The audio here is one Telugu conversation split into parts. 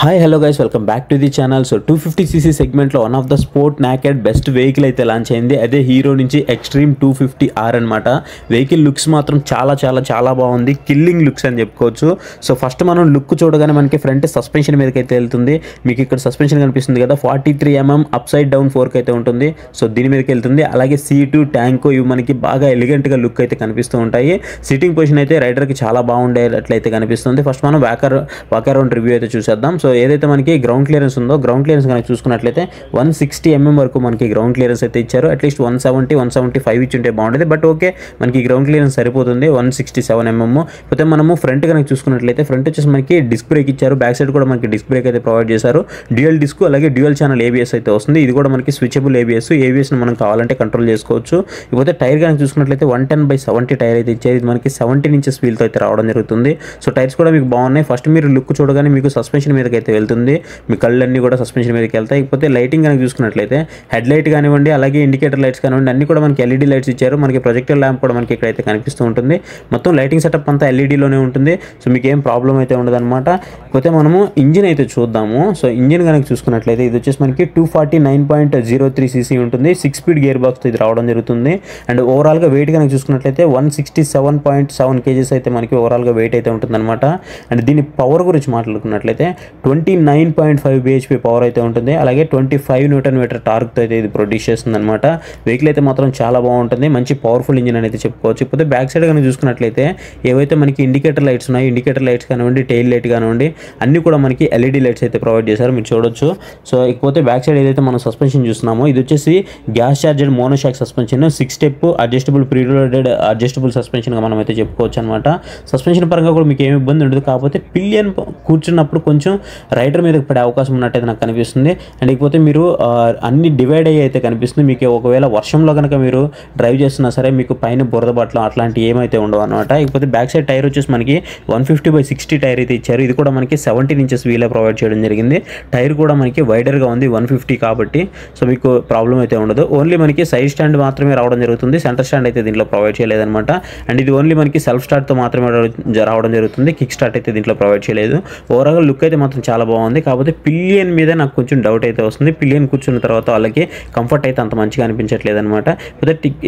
Hi hello guys welcome back to the channel. So 250cc సెగ్మెంట్లో one of the sport naked best vehicle అయితే లాంచ్ అయింది. అదే హీరో నుంచి ఎక్స్ట్రీమ్ 250R అనమాట. వెహికల్ లుక్స్ మాత్రం చాలా బాగుంది, కిల్లింగ్ లుక్స్ అని చెప్పుకోవచ్చు. సో ఫస్ట్ మనం లుక్ చూడగానే మనకి ఫ్రంట్ సస్పెన్షన్ మీదకి అయితే వెళ్తుంది. మీకు ఇక్కడ సస్పెన్షన్ కనిపిస్తుంది కదా, 43mm up side down fork అయితే ఉంటుంది. సో దీని మీదకి వెళ్తుంది. అలాగే సీటు ట్యాంకు ఇవి మనకి బాగా ఎలిగెంట్గా లుక్ అయితే కనిపిస్తూ ఉంటాయి. సిట్టింగ్ పొజిషన్ అయితే రైడర్కి చాలా బాగుండేటట్లయితే కనిపిస్తుంది. ఫస్ట్ మనం వాక్ అరౌండ్ రివ్యూ అయితే చూసేద్దాం. సో ఏదైతే మనకి గ్రౌండ్ క్లియరెన్స్ ఉందో, గ్రౌండ్ క్లియరెన్స్ కనుక చూసుకున్నట్లయితే 160mm వరకు మనకి గ్రౌండ్ క్లియరెన్స్ అయితే ఇచ్చారు. అట్లీస్ట్ 170-175 ఇచ్చి ఉంటే బాగుంటుంది. బట్ ఓకే, మనకి గ్రౌండ్ క్లియరెన్స్ సరిపోతుంది 167mm. అయితే మనము ఫ్రంట్ కనుక చూసుకున్నట్లయితే ఫ్రంట్ వచ్చేసి మనకి డిస్క్ బ్రేక్ ఇచ్చారు. బ్యాక్ సైడ్ కూడా మనకి డిస్క్ బ్రేక్ అయితే ప్రొవైడ్ చేశారు. డ్యూయల్ డిస్క్ అలాగే డ్యూయల్ ఛానల్ ABS అయితే వస్తుంది. ఇది కూడా మనకి స్విచబుల్ ABSని మనం కావాలంటే కంట్రోల్ చేసుకోవచ్చు. ఇకపోతే టైర్ కనుక చూసుకున్నట్లయితే 110/70 టైర్ అయితే ఇచ్చారు. ఇది మనకి 17 inches వీల్తో అయితే రావడం జరుగుతుంది. సో టైర్స్ కూడా మీకు బాగున్నాయి. ఫస్ట్ మీరు లుక్ చూడగానే మీకు సస్పెన్షన్ మీదకి అయితే వెళ్తుంది. మీ కళ్ళన్నీ కూడా సస్పెన్షన్ మీదకి వెళ్తాయి. ఇకపోతే లైటింగ్ కనుక చూసుకున్నట్లయితే హెడ్ లైట్ కానివ్వండి, అలాగే ఇండికేటర్ లైట్స్ కానివ్వండి, అన్ని కూడా మనకి LED లైట్స్ ఇచ్చారు. మనకి ప్రొజెక్టర్ ల్యాంప్ కూడా మనకి ఇక్కడైతే కనిపిస్తూ ఉంటుంది. మొత్తం లైటింగ్ సెటప్ అంతా LED లోనే ఉంటుంది. సో మీకు ఏం ప్రాబ్లం అయితే ఉండదు అనమాట. ఇకపోతే మనము ఇంజిన్ అయితే చూద్దాము. సో ఇంజిన్ కనుక చూసుకున్నట్లయితే ఇది వచ్చేసి మనకి 249.03cc ఉంటుంది. 6-speed గేర్ బాక్స్ ఇది రావడం జరుగుతుంది. అండ్ ఓవరాల్గా వెయిట్ కనుక చూసుకున్నట్లయితే 167.7 kgs అయితే మనకి ఓవరాల్గా వెయిట్ అయితే ఉంటుంది అనమాట. అండ్ దీని పవర్ గురించి మాట్లాడుకున్నట్లయితే 29.5 bhp పవర్ అయితే ఉంటుంది. అలాగే 25 Nm టార్క్తో అయితే ఇది ప్రొడ్యూస్ చేస్తుంది అనమాట. వెహికల్ అయితే మాత్రం చాలా బాగుంటుంది. మంచి పవర్ఫుల్ ఇంజిన్ అనేది చెప్పుకోవచ్చు. ఇకపోతే బ్యాక్ సైడ్ కనుక చూసుకున్నట్లయితే ఏవైతే మనకి ఇండికేటర్ లైట్స్ ఉన్నాయి, ఇండికేటర్ లైట్స్ కానివ్వండి, టైల్ లైట్ కానివ్వండి, అన్ని కూడా మనకి LED లైట్స్ అయితే ప్రొవైడ్ చేశారు, మీరు చూడొచ్చు. సో ఇకపోతే బ్యాక్ సైడ్ ఏదైతే మనం సస్పెన్షన్ చూస్తున్నామో ఇది వచ్చేసి gas charged monoshock suspension, 6 step adjustable preloaded adjustable సస్పెన్షన్గా మనం అయితే చెప్పుకోవచ్చు అనమాట. సస్పెన్షన్ పరంగా కూడా మీకు ఏమి ఇబ్బంది ఉండదు. కాకపోతే పిలియన్ కూర్చున్నప్పుడు కొంచెం రైడర్ మీదకి పడే అవకాశం ఉన్నట్టయితే నాకు కనిపిస్తుంది. అండ్ ఇకపోతే మీరు అన్ని డివైడ్ అయ్యి అయితే కనిపిస్తుంది. మీకు ఒకవేళ వర్షంలో కనుక మీరు డ్రైవ్ చేస్తున్నా సరే మీకు పైన బురద బట్టలు అట్లాంటివి ఏమైతే ఉండవు అనమాట. ఇకపోతే బ్యాక్ సైడ్ టైర్ వచ్చేసి మనకి 150/60 టైర్ అయితే ఇచ్చారు. ఇది కూడా మనకి 17 inches వీలే ప్రొవైడ్ చేయడం జరిగింది. టైర్ కూడా మనకి వైడర్గా ఉంది 150 కాబట్టి. సో మీకు ప్రాబ్లం అయితే ఉండదు. ఓన్లీ మనకి సైడ్ స్టాండ్ మాత్రమే రావడం జరుగుతుంది. సెంటర్ స్టాండ్ అయితే దీంట్లో ప్రొవైడ్ చేయలేదన్నమాట. అండ్ ఇది ఓన్లీ మనకి సెల్ఫ్ స్టార్ట్తో మాత్రమే రావడం జరుగుతుంది. కిక్ స్టార్ట్ అయితే దీంట్లో ప్రొవైడ్ చేయలేదు. ఓవరాల్గా లుక్ అయితే మాత్రం చాలా బాగుంది. కాకపోతే పిలియన్ మీద నాకు కొంచెం డౌట్ అయితే వస్తుంది. పిలియన్ కూర్చున్న తర్వాత వాళ్ళకి కంఫర్ట్ అయితే అంత మంచిగా అనిపించట్లేదు అనమాట.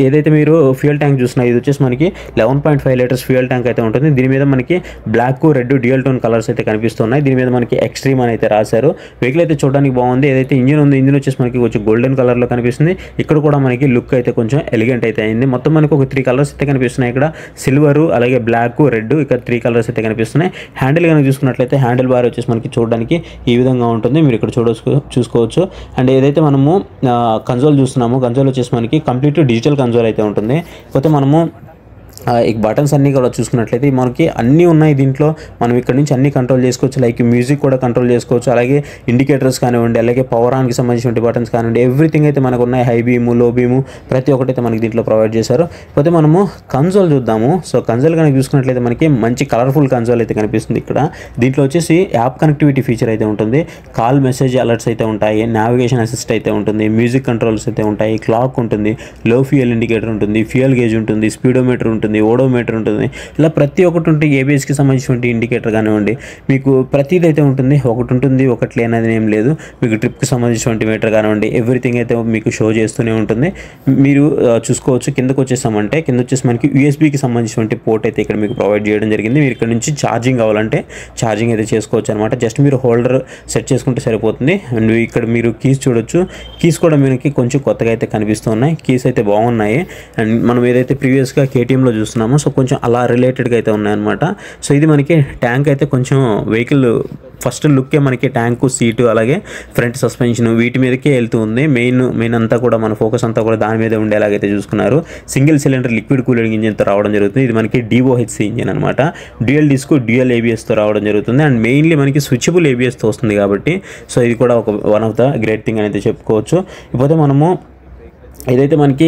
ఏదైతే మీరు ఫ్యూయల్ ట్యాంక్ చూసినా ఇది వచ్చేసి మనకి 11.5 లీటర్స్ ఫ్యూయల్ ట్యాంక్ అయితే ఉంటుంది. దీని మీద మనకి black, red dual tone colours అయితే కనిపిస్తున్నాయి. దీని మీద మనకి ఎక్స్ట్రీమ్ అని అయితే రాశారు. వెహికల్ అయితే చూడడానికి బాగుంది. ఏదైతే ఇంజిన్ ఉంది, ఇంజిన్ వచ్చేసి మనకి కొంచెం గోల్డెన్ కలర్లో కనిపిస్తుంది. ఇక్కడ కూడా మనకి లుక్ అయితే కొంచెం ఎలిగెంట్ అయితే అయింది. మొత్తం మనకి ఒక 3 కలర్స్ అయితే కనిపిస్తున్నాయి. ఇక్కడ సిల్వరు, అలాగే బ్లాక్, రెడ్, ఇక్కడ 3 కలర్స్ అయితే కనిపిస్తున్నాయి. హ్యాండిల్ కనుక చూసుకున్నట్లయితే హ్యాండిల్ బార్ వచ్చేసి మనకి చూడడానికి ఈ విధంగా ఉంటుంది, మీరు ఇక్కడ చూసుకోవచ్చు. అండ్ ఏదైతే మనము కన్సోల్ చూస్తున్నామో, కన్సోల్ వచ్చేసి మనకి కంప్లీట్ డిజిటల్ కన్సోల్ అయితే ఉంటుంది. కాకపోతే మనము ఈ బటన్స్ అన్నీ కూడా చూసుకున్నట్లయితే మనకి అన్నీ ఉన్నాయి దీంట్లో. మనం ఇక్కడ నుంచి అన్నీ కంట్రోల్ చేసుకోవచ్చు. లైక్ మ్యూజిక్ కూడా కంట్రోల్ చేసుకోవచ్చు. అలాగే ఇండికేటర్స్ కానివ్వండి, అలాగే పవర్ ఆన్కి సంబంధించిన బటన్స్ కానివ్వండి, ఎవ్రీథింగ్ అయితే మనకు ఉన్నాయి. హై బీము, లో బీము, ప్రతి ఒక్కటి అయితే మనకి దీంట్లో ప్రొవైడ్ చేశారు. పోతే మనము కన్సోల్ చూద్దాము. సో కన్సోల్ కనుక చూసుకున్నట్లయితే మనకి మంచి కలర్ఫుల్ కన్సోల్ అయితే కనిపిస్తుంది. ఇక్కడ దీంట్లో వచ్చేసి యాప్ కనెక్టివిటీ ఫీచర్ అయితే ఉంటుంది. కాల్ మెసేజ్ అలర్ట్స్ అయితే ఉంటాయి. నావిగేషన్ అసిస్ట్ అయితే ఉంటుంది. మ్యూజిక్ కంట్రోల్స్ అయితే ఉంటాయి. క్లాక్ ఉంటుంది. లో ఫ్యూయల్ ఇండికేటర్ ఉంటుంది. ఫ్యూయల్ గేజ్ ఉంటుంది. స్పీడోమీటర్ ఉంటుంది. ఓడోమీటర్ ఉంటుంది. ఇలా ప్రతి ఒక్కటి ఉంటుంది. ABSకి సంబంధించిన ఇండికేటర్ కానివ్వండి, మీకు ప్రతిదీ అయితే ఉంటుంది. ఒకటి ఉంటుంది, ఒకటి లేనది ఏం లేదు. మీకు ట్రిప్కి సంబంధించిన మీటర్ కానివ్వండి, ఎవ్రీథింగ్ అయితే మీకు షో చేస్తూనే ఉంటుంది. మీరు చూసుకోవచ్చు. కిందకు వచ్చేసామంటే కింద వచ్చేసి మనకి USBకి సంబంధించిన పోర్ట్ అయితే ఇక్కడ మీకు ప్రొవైడ్ చేయడం జరిగింది. మీరు ఇక్కడ నుంచి ఛార్జింగ్ కావాలంటే ఛార్జింగ్ అయితే చేసుకోవచ్చు అనమాట. జస్ట్ మీరు హోల్డర్ సెట్ చేసుకుంటే సరిపోతుంది. అండ్ ఇక్కడ మీరు కీస్ చూడొచ్చు. కీస్ కూడా మనకి కొంచెం కొత్తగా అయితే కనిపిస్తూ ఉన్నాయి. కీస్ అయితే బాగున్నాయి. అండ్ మనం ఏదైతే ప్రీవియస్గా KTMలో చూస్తున్నామో సో కొంచెం అలా రిలేటెడ్గా అయితే ఉన్నాయన్నమాట. సో ఇది మనకి ట్యాంక్ అయితే కొంచెం వెహికల్ ఫస్ట్ లుక్కే మనకి ట్యాంకు, సీటు, అలాగే ఫ్రంట్ సస్పెన్షన్ వీటి మీదకే వెళ్తూ ఉంది. మెయిన్ అంతా కూడా మన ఫోకస్ అంతా కూడా దాని మీదే ఉండేలాగైతే చూసుకున్నారు. సింగిల్ సిలిండర్ లిక్విడ్ కూలింగ్ ఇంజిన్తో రావడం జరుగుతుంది. ఇది మనకి DOHC ఇంజిన్ అనమాట. డ్యూయల్ డిస్క్, డ్యూయల్ ABSతో రావడం జరుగుతుంది. అండ్ మెయిన్లీ మనకి స్విచబుల్ ABSతో వస్తుంది కాబట్టి సో ఇది కూడా one of the great thing అనేది చెప్పుకోవచ్చు. ఇకపోతే మనము ఏదైతే మనకి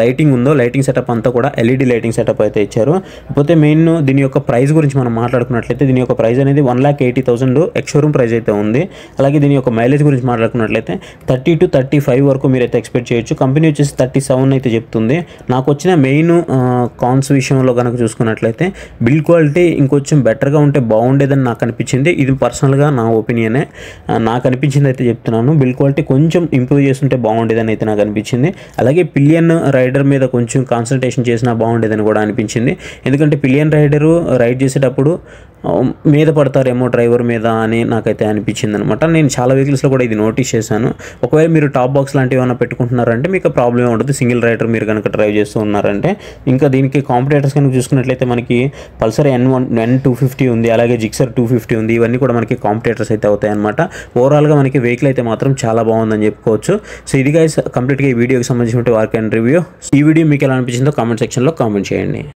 లైటింగ్ ఉందో లైటింగ్ సెటప్ అంతా కూడా ఎల్ఈడి లైటింగ్ సెటప్ అయితే ఇచ్చారు. కాకపోతే మెయిన్ దీని యొక్క ప్రైస్ గురించి మనం మాట్లాడుకున్నట్లయితే దీని యొక్క ప్రైస్ అనేది 1,80,000 ఎక్స్ షోరూమ్ ప్రైస్ అయితే ఉంది. అలాగే దీని యొక్క మైలేజ్ గురించి మాట్లాడుకున్నట్లయితే 30 to 35 వరకు మీరైతే ఎక్స్పెక్ట్ చేయొచ్చు. కంపెనీ వచ్చేసి 37 అయితే చెప్తుంది. నాకు వచ్చిన మెయిన్ కాన్స్ విషయంలో కనుక చూసుకున్నట్లయితే బిల్డ్ క్వాలిటీ ఇంకొంచెం బెటర్గా ఉంటే బాగుండేదని నాకు అనిపించింది. ఇది పర్సనల్గా నా ఒపీనియనే, నాకు అనిపించింది అయితే చెప్తున్నాను. బిల్డ్ క్వాలిటీ కొంచెం ఇంప్రూవ్ చేస్తుంటే బాగుండేదని అయితే నాకు అనిపించింది. అలాగే పిలియన్ రైడర్ మీద కొంచెం కాన్సన్ట్రేషన్ చేసినా బాగుండేదని కూడా అనిపించింది. ఎందుకంటే పిలియన్ రైడరు రైడ్ చేసేటప్పుడు మీద పడతారేమో డ్రైవర్ మీద అని నాకైతే అనిపించింది అనమాట. నేను చాలా వెహికల్స్లో కూడా ఇది నోటీస్ చేశాను. ఒకవేళ మీరు టాప్ బాక్స్ లాంటివి ఏమైనా పెట్టుకుంటున్నారంటే మీకు ప్రాబ్లమ్ ఉంటుంది. సింగిల్ రైడర్ మీరు కనుక డ్రైవ్ చేస్తూ ఉన్నారంటే. ఇంకా దీనికి కాంపిటేటర్స్ కనుక చూసుకున్నట్లయితే మనకి పల్సర్ N250 ఉంది, అలాగే జిక్సర్ 250 ఉంది. ఇవన్నీ కూడా మనకి కాంపిటేటర్స్ అయితే అవుతాయి అనమాట. ఓవరాల్గా మనకి వెహికల్ అయితే మాత్రం చాలా బాగుందని చెప్పుకోవచ్చు. సో ఇది గైస్ కంప్లీట్గా ఈ వీడియోకి సంబంధించిన వర్క్ అండ్ రివ్యూ. ఈ వీడియో మీకు ఎలా అనిపించిందో కామెంట్ సెక్షన్లో కామెంట్ చేయండి.